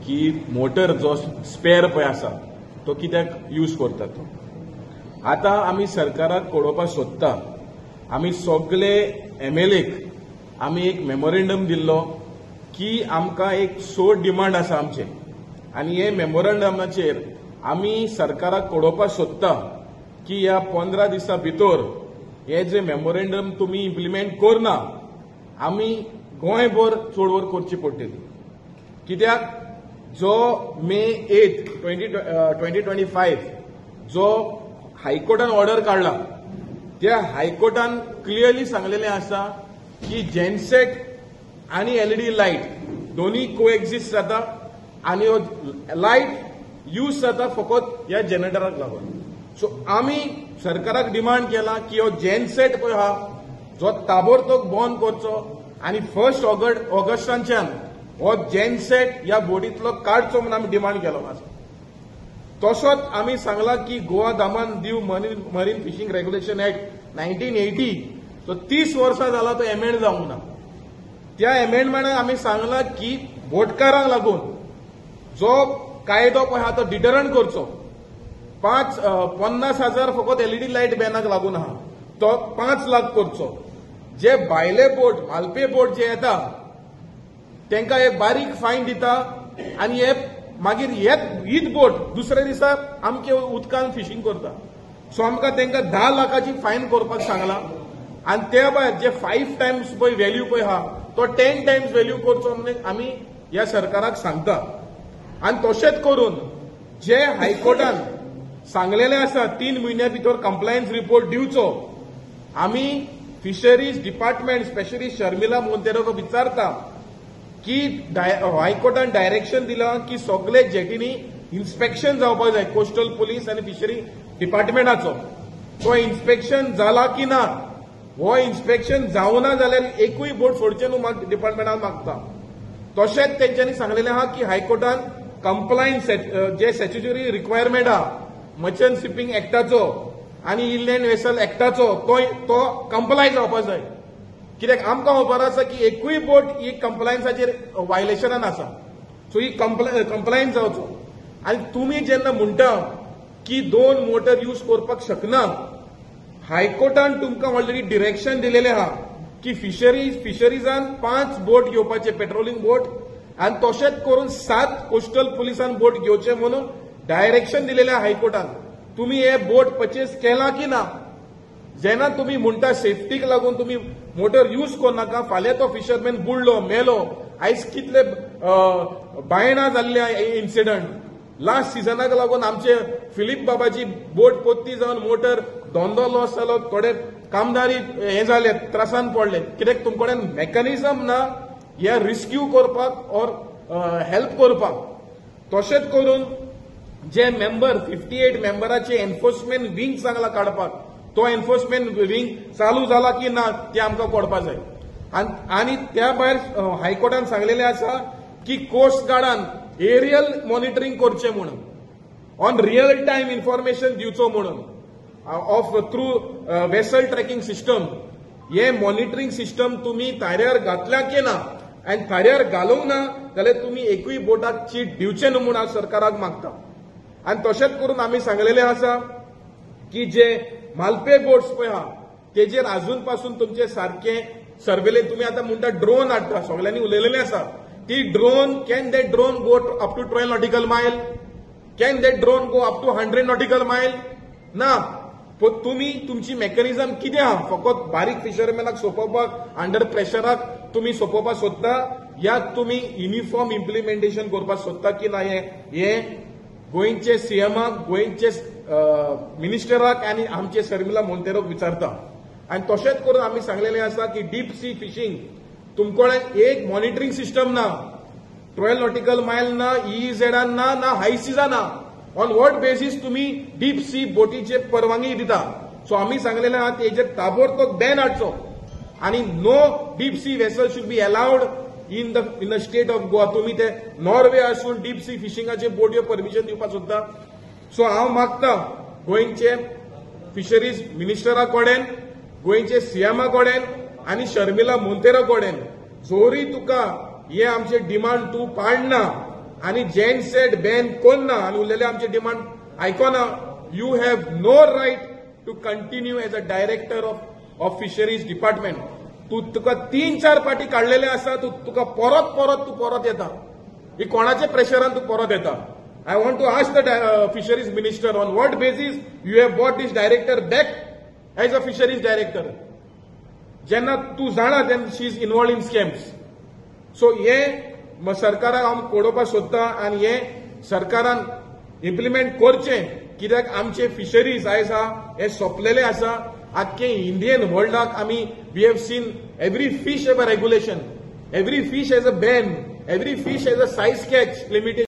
की मोटर जो स्पेअर पळय आसा तो कित्याक यूज करता तो आता आमी सरकाराक कळोवपाक सोदता आमी सगळे एमएलएक आमी एक मेमोरेंडम दिल्लो की आमकां एक 6 डिमांड आसा आमचे आनी हे मेमोरेंडमाचेर आमी सरकाराक कळोवपाक सोदता की ह्या 15 दिसां भितर हे जे मेमोरेंडम तुमी इम्प्लिमेंट करना आमी गोंयभर चळवळ करची पडटली कित्याक जो मे 8, 2025 जो हायकोर्टान ऑर्डर काढला त्या हायकोर्टान क्लियरली सांगलेले आसा की जेनसेट आणि एलईडी लाईट दोन्ही कोएक्झिस्ट जाता आणि लाईट यूज जाता फकत ह्या जनरेटराक लागून सो आमी सरकाराक डिमांड केला की हो जेनसेट पळय हा जो ताबडतोब बंद करचो आणि 1 ऑगस्टाच्यान हो जेनसेट ह्या बोटींतलो काडचो म्हणून आमी डिमांड केलो आसा तसोच आमी सांगला की गोवा दामन Diu marine fishing regulation act 1980 तो 30 वर्सां जाला तो एमेंड जावंक ना त्या एमेंडमेंटान आमी सांगला की बोटकारांक लागून जो कायदो पळय हा तो डिटरंट करचो 50,000 फकत एलईडी लाईट बॅनाक लागून आहा तो 5 लाख करचो जे भायले बोट मालपे बोट जे येता तांकां एक बारीक फायन दिता आनी हे मागीर हीच बोट दुसऱ्या दिसा आमचे उदकान फिशिंग करता सो आमकां तांकां 10 लाखाची फायन करपाक सांगला आनी त्या भायर जे 5 टायम्स पळय व्हॅल्यू पळय हा तो 10 टायम्स व्हॅल्यू करचो म्हणून आमी ह्या सरकाराक सांगता आनी तशेंच करून जे हायकोर्टान सांगलेले आसा 3 म्हयन्या भितर कंप्लायन्स रिपोर्ट दिवचो आमी फिशरीज डिपार्टमेंट स्पेशली शर्मिला मोंतेरोक विचारता की हायकोर्टान डायरेक्शन दिला की सगळे जेटींनी इन्स्पेक्शन जावपाक जाय कोस्टल पुलीस आनी फिशरी डिपार्टमेंटाचो तो इन्स्पेक्शन जाला की ना हो इन्स्पेक्शन जावना जाल्यार एकूय बोट सोडचे न्हू डिपार्टमेंटान मागता तशेंच तेंच्यांनी सांगलेलें आहा की हायकोर्टान कंप्लायन्स जे स्टॅच्युटरी रिक्वायरमेंट आहा मर्चंट शिपिंग एक्टाचो आनी इनलँड वेसल एक्टाचो तो कंप्लाय जावपाक जाय कित्याक आमकां खबर आसा की एकूय बोट ही कंप्लायन्साचेर वायलेशनान आसा सो ही कंप्लायन्स जावचो आनी तुमी जेन्ना म्हणटा की 2 मोटर यूज करपाक शकना हायकोर्टान तुमकां ऑलरेडी डिरेक्शन दिलेलें आहा की फिशरीजान 5 बोट घेवपाचे पेट्रोलिंग बोट आनी तशेंच करून 7 कोस्टल पुलिसान बोट घेवचे म्हणून डायरेक्शन दिलेलें आहा हायकोर्टान तुमी हे बोट परचेस केला की ना जेन्ना तुमी म्हणटा सेफ्टीक लागून तुमी मोटर यूज करनाका फाल्यां तो फिशरमॅन बुडलो मेलो आयज कितले बायणां जाल्ले इन्सिडंट लास्ट सिजनाक लागून आमचे फिलीप बाबाची बोट पोत्ती जावन मोटर धंदो लॉस जालो थोडे कामदारी हे जाले त्रासान पडले कित्याक तुमचे कडेन मेकॅनिझम ना हे रिस्क्यू करपाक ऑर हेल्प करपाक तशेंच करून जे मेंबर 58 मेंबराचे एन्फोर्समेंट विंग सांगला काडपाक तो एन्फोर्समेंट विंग चालू जाला की ना ते आमकां कळपाक जाय आनी त्या भायर हायकोर्टान सांगलेलें आसा की कोस्ट गार्डान एरियल मॉनिटरींग करचें म्हणून ऑन रियल टायम इन्फॉर्मेशन दिवचो म्हणून of through vessel tracking system हे मॉनिटरींग सिस्टम तुमी थाऱ्यार घातल्या की ना आनी थाऱ्यार घालूंक ना जाल्यार तुमी एकूय बोटाक चीट दिवचें न्हू म्हणून सरकाराक मागता आनी तशेंच करून आमी सांगलेलें आसा की जे मालपे बोट्स पळय हा तेजेर अजून पासून तुमचे सारखे सर्वेले तुमी आतां म्हणटा ड्रोन हाडटा सगळ्यांनी उलयलेलें आसा ती drone can that drone go up to 12 nautical mile can that drone go up to 100 nautical mile ना तुमी तुमची मेकॅनिझम कितें आहा फकत बारीक फिशरमॅनाक सोंपोवपाक अंडर प्रेशराक तुमी सोंपोवपाक सोदता या तुमी युनिफॉर्म इम्प्लिमेंटेशन करपाक सोदता की ना हे गोंयचे सीएमाक गोंयचे मिनिस्टराक आनी आमचे शर्मिला मोंतेरोक विचारता आनी तशेंच करून आमी सांगलेलें आसा की डीप सी फिशिंग तुमचे एक मॉनिटरींग सिस्टम ना 12 नॉटिकल मायल ना EEZ ना हाय सीजा ना ऑन वॉट बेसीस तुमी डीप सी बोटीचे परवानगी दिता सो आमी सांगलेलें आहा तेजेर ताबडतोब बॅन हाडचो आनी no deep sea vessel should be allowed in the state of Goa तुमी ते नॉर्वे आसून डीप सी फिशिंगाचे बोटयो परमिशन दिवपाक सोदता सो हांव मागता गोंयचे फिशरीज मिनिस्टरा कडेन गोंयचे सीएमा कडेन आनी शर्मिला मोंतेरो कडेन जोरी तुका हे आमचे डिमांड तूं पाळना आनी जेन सेट बॅन कोन्ना आनी उरलेले आमचे डिमांड आयकोना, you have no right to continue as a director of fisheries department. तुका 3-4 फाटी काढलेले आसा, तुका परत येता. ही कोणाचे प्रेशरान तू परत येता? I want to ask the fisheries minister, on what basis you have brought this director back as a fisheries director? Jenna tu jana then she is involved in scams. So ye सरकाराक आम कोडोवपाक सोदता आनी हे सरकारान implement करचे, कित्याक आमचे fisheries आयज हे सोंपलेले आसा. आख्खे इंडियन वर्ल्डाक आमी we have seen every fish have a regulation, every fish has a ban, every fish has a size catch limitation.